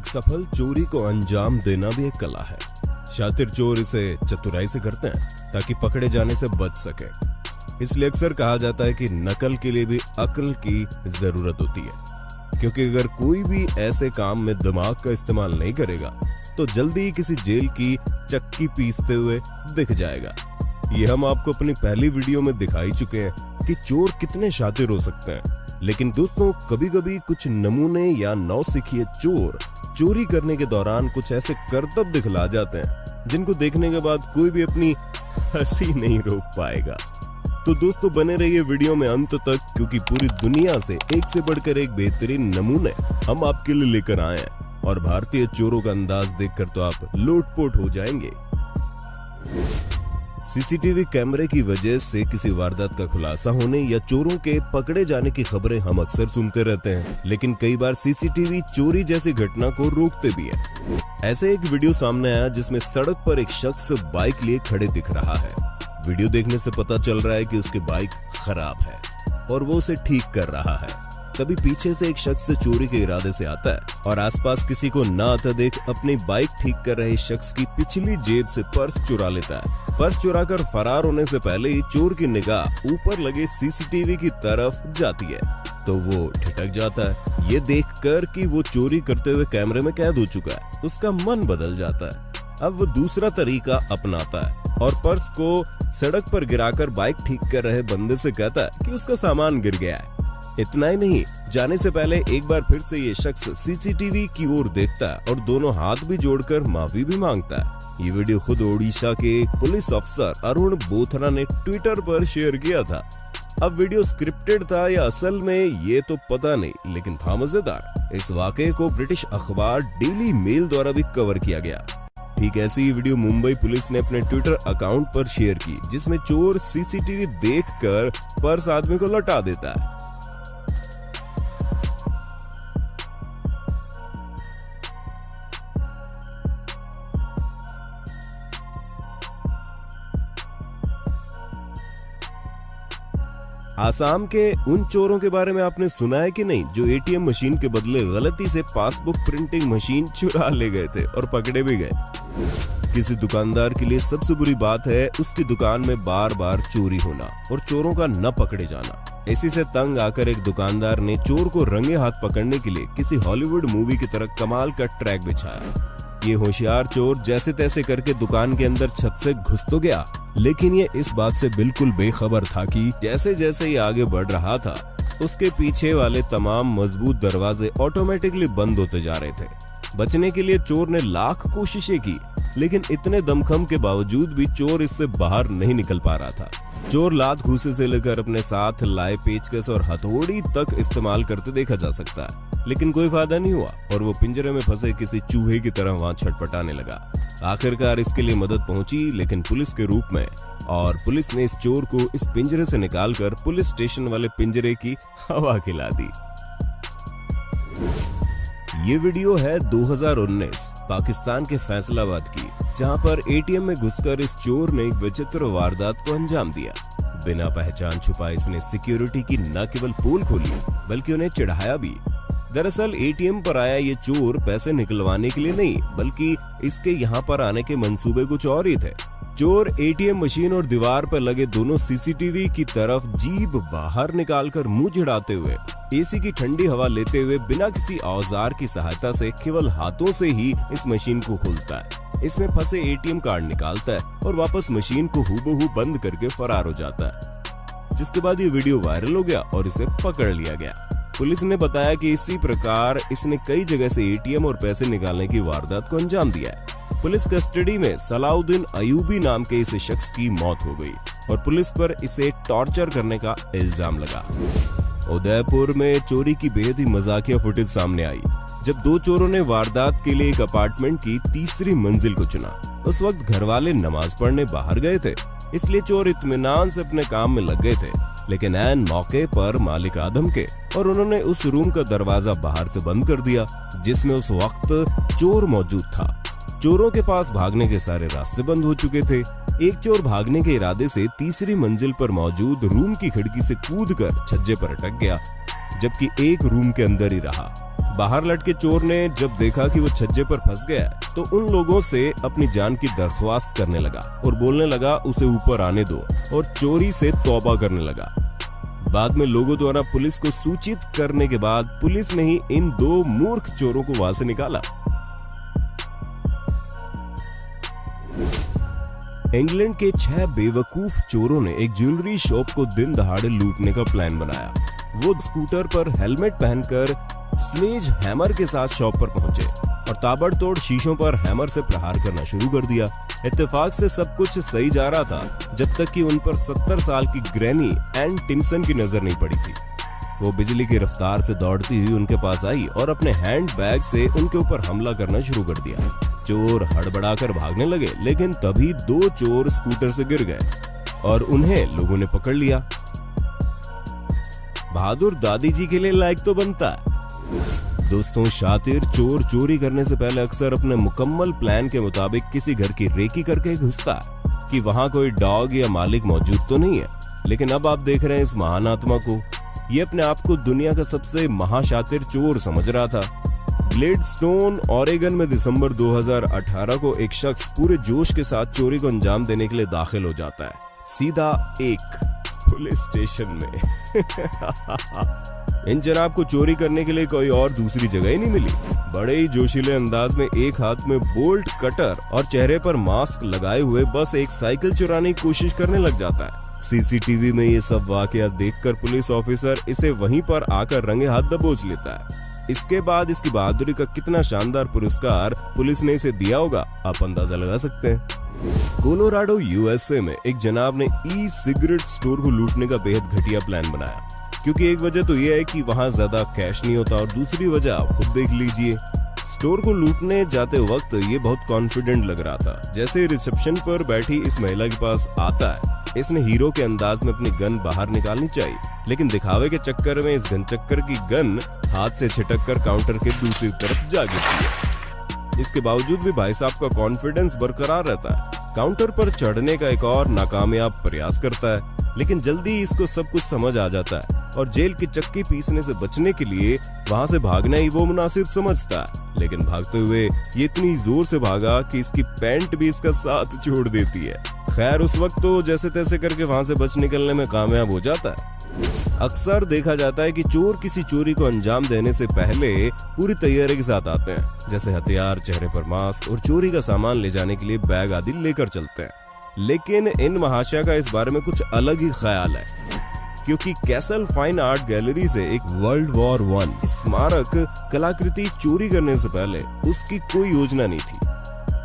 एक सफल चोरी को अंजाम देना भी एक कला है। शातिर चोर इसे चतुराई से करते हैं ताकि पकड़े जाने से बच सके। इसलिए अक्सर कहा जाता है कि नकल के लिए भी अक्ल की जरूरत होती है, क्योंकि अगर कोई भी ऐसे काम में दिमाग का इस्तेमाल नहीं करेगा तो जल्दी ही किसी जेल की चक्की पीसते हुए दिख जाएगा। ये हम आपको अपनी पहली वीडियो में दिखाई चुके हैं कि चोर कितने शातिर हो सकते हैं। लेकिन दोस्तों, कभी कभी कुछ नमूने या नौसिखिए चोर चोरी करने के दौरान कुछ ऐसे करतब दिखला जाते हैं जिनको देखने के बाद कोई भी अपनी हंसी नहीं रोक पाएगा। तो दोस्तों, बने रहिए वीडियो में अंत तक, क्योंकि पूरी दुनिया से एक से बढ़कर एक बेहतरीन नमूने हम आपके लिए लेकर आए हैं और भारतीय चोरों का अंदाज देखकर तो आप लोटपोट हो जाएंगे। सीसीटीवी कैमरे की वजह से किसी वारदात का खुलासा होने या चोरों के पकड़े जाने की खबरें हम अक्सर सुनते रहते हैं, लेकिन कई बार सीसीटीवी चोरी जैसी घटना को रोकते भी है। ऐसे एक वीडियो सामने आया जिसमें सड़क पर एक शख्स बाइक लिए खड़े दिख रहा है। वीडियो देखने से पता चल रहा है कि उसकी बाइक खराब है और वो उसे ठीक कर रहा है। तभी पीछे से एक शख्स चोरी के इरादे से आता है और आसपास किसी को न आता देख अपनी बाइक ठीक कर रहे शख्स की पिछली जेब से पर्स चुरा लेता है। पर्स चुराकर फरार होने से पहले ही चोर की निगाह ऊपर लगे सीसीटीवी की तरफ जाती है तो वो ठिठक जाता है। ये देखकर कि वो चोरी करते हुए कैमरे में कैद हो चुका है, उसका मन बदल जाता है। अब वो दूसरा तरीका अपनाता है और पर्स को सड़क पर गिराकर बाइक ठीक कर रहे बंदे से कहता है कि उसका सामान गिर गया है। इतना ही नहीं, जाने से पहले एक बार फिर से ये शख्स सीसीटीवी की ओर देखता है और दोनों हाथ भी जोड़कर माफी भी मांगता है। ये वीडियो खुद ओडिशा के पुलिस अफसर अरुण बोथरा ने ट्विटर पर शेयर किया था। अब वीडियो स्क्रिप्टेड था या असल में ये तो पता नहीं, लेकिन था मजेदार। इस वाकये को ब्रिटिश अखबार डेली मेल द्वारा भी कवर किया गया। ठीक ऐसी ही वीडियो मुंबई पुलिस ने अपने ट्विटर अकाउंट पर शेयर की, जिसमें चोर सीसीटीवी देखकर पर्स आदमी को लौटा देता है। आसाम के उन चोरों के बारे में आपने सुना है कि नहीं, जो एटीएम मशीन के बदले गलती से पासबुक प्रिंटिंग मशीन चुरा ले गए थे और पकड़े भी गए। किसी दुकानदार के लिए सबसे बुरी बात है उसकी दुकान में बार बार चोरी होना और चोरों का न पकड़े जाना। इसी से तंग आकर एक दुकानदार ने चोर को रंगे हाथ पकड़ने के लिए किसी हॉलीवुड मूवी की तरह कमाल का ट्रैक बिछाया। ये होशियार चोर जैसे तैसे करके दुकान के अंदर छत से घुस तो गया, लेकिन ये इस बात से बिल्कुल बेखबर था कि जैसे जैसे ये आगे बढ़ रहा था उसके पीछे वाले तमाम मजबूत दरवाजे ऑटोमेटिकली बंद होते जा रहे थे। बचने के लिए चोर ने लाख कोशिशें की, लेकिन इतने दमखम के बावजूद भी चोर इससे बाहर नहीं निकल पा रहा था। चोर लात घूसे से लेकर अपने साथ लाए पेचकस और हथौड़ी तक इस्तेमाल करते देखा जा सकता है, लेकिन कोई फायदा नहीं हुआ और वो पिंजरे में फंसे किसी चूहे की तरह वहां छटपटाने लगा। आखिरकार इसके लिए मदद पहुंची, लेकिन पुलिस के रूप में, और पुलिस ने इस चोर को इस पिंजरे से निकालकर पुलिस स्टेशन वाले पिंजरे की हवा खिला दी। ये वीडियो है 2019 पाकिस्तान के फैसलाबाद की, जहां पर एटीएम में घुसकर इस चोर ने एक विचित्र वारदात को अंजाम दिया। बिना पहचान छुपाए इसने सिक्योरिटी की न केवल पोल खोली बल्कि उन्हें चिढ़ाया भी। दरअसल एटीएम पर आया ये चोर पैसे निकलवाने के लिए नहीं, बल्कि इसके यहाँ पर आने के मंसूबे कुछ और ही थे। चोर एटीएम मशीन और दीवार पर लगे दोनों सीसीटीवी की तरफ जीभ बाहर निकालकर मुंह चिढ़ाते हुए एसी की ठंडी हवा लेते हुए बिना किसी औजार की सहायता से केवल हाथों से ही इस मशीन को खोलता है। इसमें फंसे एटीएम कार्ड निकालता है और वापस मशीन को हूबहू बंद करके फरार हो जाता है, जिसके बाद ये वीडियो वायरल हो गया और इसे पकड़ लिया गया। पुलिस ने बताया कि इसी प्रकार इसने कई जगह से एटीएम और पैसे निकालने की वारदात को अंजाम दिया है। पुलिस कस्टडी में सलाउद्दीन अयूबी नाम के इस शख्स की मौत हो गई और पुलिस पर इसे टॉर्चर करने का इल्जाम लगा। उदयपुर में चोरी की बेहद ही मजाकिया फुटेज सामने आई, जब दो चोरों ने वारदात के लिए एक अपार्टमेंट की तीसरी मंजिल को चुना। उस वक्त घर वाले नमाज पढ़ने बाहर गए थे, इसलिए चोर इत्मीनान से अपने काम में लग गए थे, लेकिन ऐन मौके पर मालिक आदम के और उन्होंने उस रूम का दरवाजा बाहर से बंद कर दिया जिसमें उस वक्त चोर मौजूद था। चोरों के पास भागने के सारे रास्ते बंद हो चुके थे। एक चोर भागने के इरादे से तीसरी मंजिल पर मौजूद रूम की खिड़की से कूदकर छज्जे पर अटक गया, जबकि एक रूम के अंदर ही रहा। बाहर लटके चोर ने जब देखा कि वो छज्जे पर फंस गया तो उन लोगों से अपनी जान की दरख्वास्त करने लगा और बोलने लगा उसे ऊपर आने दो और चोरी से तौबा करने लगा। बाद में लोगों द्वारा पुलिस को सूचित करने के बाद पुलिस ने ही इन दो मूर्ख चोरों को वहां से निकाला। इंग्लैंड के 6 बेवकूफ चोरों ने एक ज्वेलरी शॉप को दिन दहाड़े लूटने का प्लान बनाया। वो स्कूटर पर हेलमेट पहनकर स्लेज हैमर के साथ शॉप पर पहुंचे और ताबड़तोड़ शीशों पर हैमर से प्रहार करना शुरू कर दिया। इत्तेफाक से सब कुछ सही जा रहा था जब तक कि उन पर 70 साल की ग्रैनी एन टिम्सन की नजर नहीं पड़ी थी। वो बिजली की रफ्तार से दौड़ती हुई उनके पास आई और अपने हैंड बैग से उनके ऊपर हमला करना शुरू कर दिया। चोर हड़बड़ाकर भागने लगे, लेकिन तभी 2 चोर स्कूटर से गिर गए और उन्हें लोगों ने पकड़ लिया। बहादुर दादी जी के लिए लायक तो बनता है। दोस्तों, शातिर चोर चोरी करने से पहले अक्सर अपने मुकम्मल प्लान के मुताबिक किसी घर की रेकी करके घुसता है कि वहां कोई डॉग या मालिक मौजूद तो नहीं है। लेकिन अब आप देख रहे हैं इस महान आत्मा को। ये अपने आप को दुनिया का सबसे महाशातिर चोर समझ रहा था। ग्लेडस्टोन, ऑरेगन में दिसंबर 2018 को एक शख्स पूरे जोश के साथ चोरी को अंजाम देने के लिए दाखिल हो जाता है, सीधा एक पुलिस स्टेशन में। इन जनाब को चोरी करने के लिए कोई और दूसरी जगह ही नहीं मिली। बड़े ही जोशीले अंदाज में एक हाथ में बोल्ट कटर और चेहरे पर मास्क लगाए हुए बस एक साइकिल चुराने की कोशिश करने लग जाता है। सीसीटीवी में ये सब वाकयात देखकर पुलिस ऑफिसर इसे वहीं पर आकर रंगे हाथ दबोच लेता है। इसके बाद इसकी बहादुरी का कितना शानदार पुरस्कार पुलिस ने इसे दिया होगा, आप अंदाजा लगा सकते हैं। कोलोराडो यूएसए में एक जनाब ने ई सिगरेट स्टोर को लूटने का बेहद घटिया प्लान बनाया। क्योंकि एक वजह तो यह है कि वहां ज्यादा कैश नहीं होता और दूसरी वजह आप खुद देख लीजिए। स्टोर को लूटने जाते वक्त ये बहुत कॉन्फिडेंट लग रहा था। जैसे रिसेप्शन पर बैठी इस महिला के पास आता है, इसने हीरो के अंदाज में अपनी गन बाहर निकालनी चाहिए, लेकिन दिखावे के चक्कर में इस घनचक्कर की गन हाथ से छिटक कर काउंटर के दूसरी तरफ जा गिरती है। इसके बावजूद भी भाई साहब का कॉन्फिडेंस बरकरार रहता है। काउंटर पर चढ़ने का एक और नाकामयाब प्रयास करता है, लेकिन जल्दी इसको सब कुछ समझ आ जाता है और जेल की चक्की पीसने से बचने के लिए वहां से भागना ही वो मुनासिब समझता है। लेकिन भागते हुए ये इतनी जोर से भागा कि इसकी पैंट भी इसका साथ छोड़ देती है। खैर, उस वक्त तो जैसे तैसे करके वहां से बच निकलने में कामयाब हो जाता है। अक्सर देखा जाता है कि चोर किसी चोरी को अंजाम देने से पहले पूरी तैयारी के साथ आते हैं, जैसे हथियार, चेहरे पर मास्क और चोरी का सामान ले जाने के लिए बैग आदि लेकर चलते हैं। लेकिन इन महाशय का इस बारे में कुछ अलग ही ख्याल है, क्योंकि कैसल फाइन आर्ट गैलरी से एक वर्ल्ड वॉर 1 स्मारक कलाकृति चोरी करने से पहले उसकी कोई योजना नहीं थी,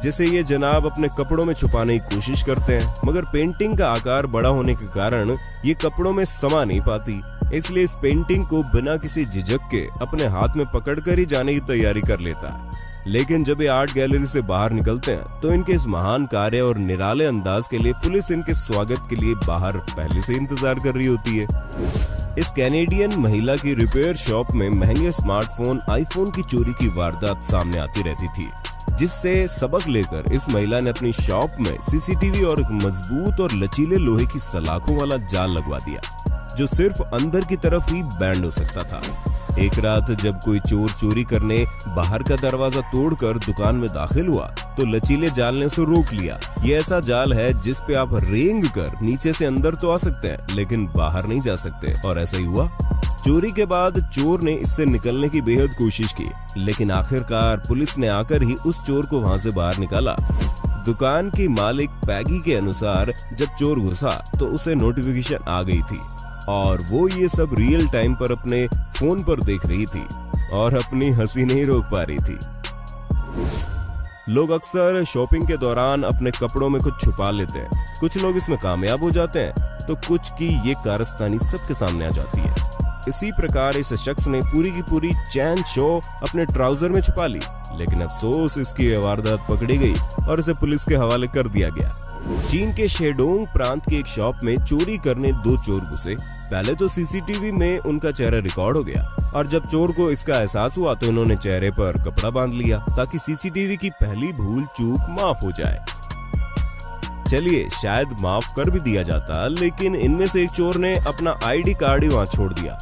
जिसे ये जनाब अपने कपड़ों में छुपाने की कोशिश करते हैं। मगर पेंटिंग का आकार बड़ा होने के कारण ये कपड़ों में समा नहीं पाती, इसलिए इस पेंटिंग को बिना किसी झिझक के अपने हाथ में पकड़कर ही जाने की तैयारी कर लेता है। लेकिन जब ये आर्ट गैलरी से बाहर निकलते हैं तो इनके इस महान कार्य और निराले अंदाज के लिए पुलिस इनके स्वागत के लिए बाहर पहले से इंतजार कर रही होती है। इस कैनेडियन महिला की रिपेयर शॉप में महंगे स्मार्टफोन आईफोन की चोरी की वारदात सामने आती रहती थी, जिससे सबक लेकर इस महिला ने अपनी शॉप में सीसीटीवी और एक मजबूत और लचीले लोहे की सलाखों वाला जाल लगवा दिया, जो सिर्फ अंदर की तरफ ही बैंड हो सकता था। एक रात जब कोई चोर चोरी करने बाहर का दरवाजा तोड़कर दुकान में दाखिल हुआ तो लचीले जाल ने उसे रोक लिया। ये ऐसा जाल है जिस पे आप रेंग कर नीचे से अंदर तो आ सकते हैं, लेकिन बाहर नहीं जा सकते, और ऐसा ही हुआ। चोरी के बाद चोर ने इससे निकलने की बेहद कोशिश की, लेकिन आखिरकार पुलिस ने आकर ही उस चोर को वहां से बाहर निकाला। दुकान की मालिक पैगी के अनुसार जब चोर घुसा तो उसे नोटिफिकेशन आ गई थी और वो ये सब रियल टाइम पर अपने फोन पर देख रही थी और अपनी हंसी नहीं रोक पा रही थी। लोग अक्सर शॉपिंग के दौरान अपने कपड़ों में कुछ छुपा लेते हैं। कुछ लोग इसमें कामयाब हो जाते हैं तो कुछ की ये कारस्तानी सबके सामने आ जाती है। इसी प्रकार इस शख्स ने पूरी की पूरी चैन शो अपने ट्राउजर में छुपा ली, लेकिन अफसोस इसकी वारदात पकड़ी गई और इसे पुलिस के हवाले कर दिया गया। चीन के शेडोंग प्रांत की एक शॉप में चोरी करने 2 चोर घुसे। पहले तो सीसीटीवी में उनका चेहरा रिकॉर्ड हो गया और जब चोर को इसका एहसास हुआ तो उन्होंने चेहरे पर कपड़ा बांध लिया ताकि सीसीटीवी की पहली भूल चूक माफ हो जाए। चलिए, शायद माफ कर भी दिया जाता, लेकिन इनमें से एक चोर ने अपना आईडी कार्ड ही वहां छोड़ दिया।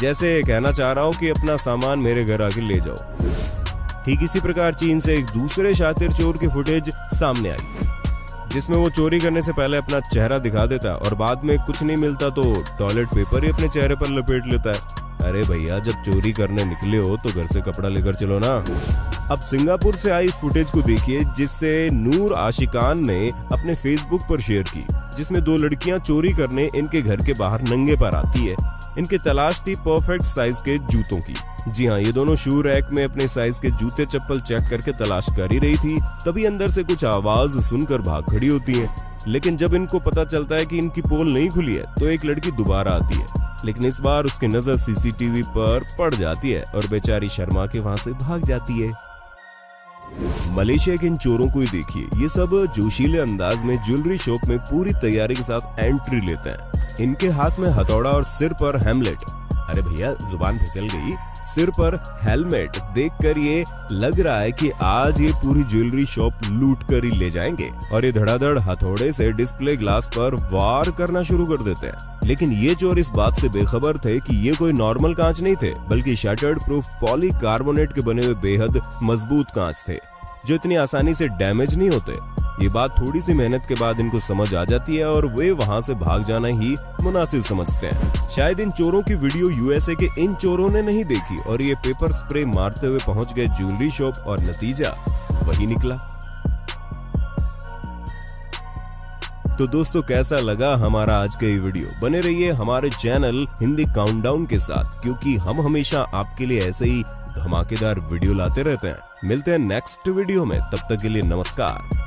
जैसे कहना चाह रहा हूँ कि अपना सामान मेरे घर आके ले जाओ। ठीक इसी प्रकार चीन से एक दूसरे शातिर चोर की फुटेज सामने आई, जिसमें वो चोरी करने से पहले अपना चेहरा दिखा देता है और बाद में कुछ नहीं मिलता तो टॉयलेट पेपर ही अपने चेहरे पर लपेट लेता है। अरे भैया, जब चोरी करने निकले हो तो घर से कपड़ा लेकर चलो ना। अब सिंगापुर से आई इस फुटेज को देखिए, जिससे नूर आशिकान ने अपने फेसबुक पर शेयर की, जिसमें दो लड़कियां चोरी करने इनके घर के बाहर नंगे पैर आती है। इनकी तलाश थी परफेक्ट साइज के जूतों की। जी हाँ, ये दोनों शू रैक में अपने साइज के जूते चप्पल चेक करके तलाश कर ही रही थी, तभी अंदर से कुछ आवाज सुनकर भाग खड़ी होती हैं। लेकिन जब इनको पता चलता है कि इनकी पोल नहीं खुली है तो एक लड़की दोबारा आती है, लेकिन इस बार उसकी नजर सीसीटीवी पर पड़ जाती है और बेचारी शर्मा के वहां से भाग जाती है। मलेशिया के इन चोरों को ही देखिए, ये सब जोशीले अंदाज में ज्वेलरी शॉप में पूरी तैयारी के साथ एंट्री लेते हैं। इनके हाथ में हथौड़ा और सिर पर हेमलेट। अरे भैया, जुबान फिसल गई। सिर पर हेलमेट देखकर ये लग रहा है कि आज ये पूरी ज्वेलरी शॉप लूट कर ही ले जाएंगे और ये धड़ाधड़ हथौड़े से डिस्प्ले ग्लास पर वार करना शुरू कर देते हैं। लेकिन ये चोर इस बात से बेखबर थे कि ये कोई नॉर्मल कांच नहीं थे, बल्कि शटर्ड प्रूफ पॉलीकार्बोनेट के बने हुए बेहद मजबूत कांच थे, जो इतनी आसानी से डैमेज नहीं होते। ये बात थोड़ी सी मेहनत के बाद इनको समझ आ जाती है और वे वहां से भाग जाना ही मुनासिब समझते हैं। शायद इन चोरों की वीडियो यूएसए के इन चोरों ने नहीं देखी और ये पेपर स्प्रे मारते हुए पहुंच गए ज्वेलरी शॉप और नतीजा वही निकला। तो दोस्तों, कैसा लगा हमारा आज का ये वीडियो? बने रहिए हमारे चैनल हिंदी काउंटडाउन के साथ, क्योंकि हम हमेशा आपके लिए ऐसे ही धमाकेदार वीडियो लाते रहते हैं। मिलते हैं नेक्स्ट वीडियो में, तब तक के लिए नमस्कार।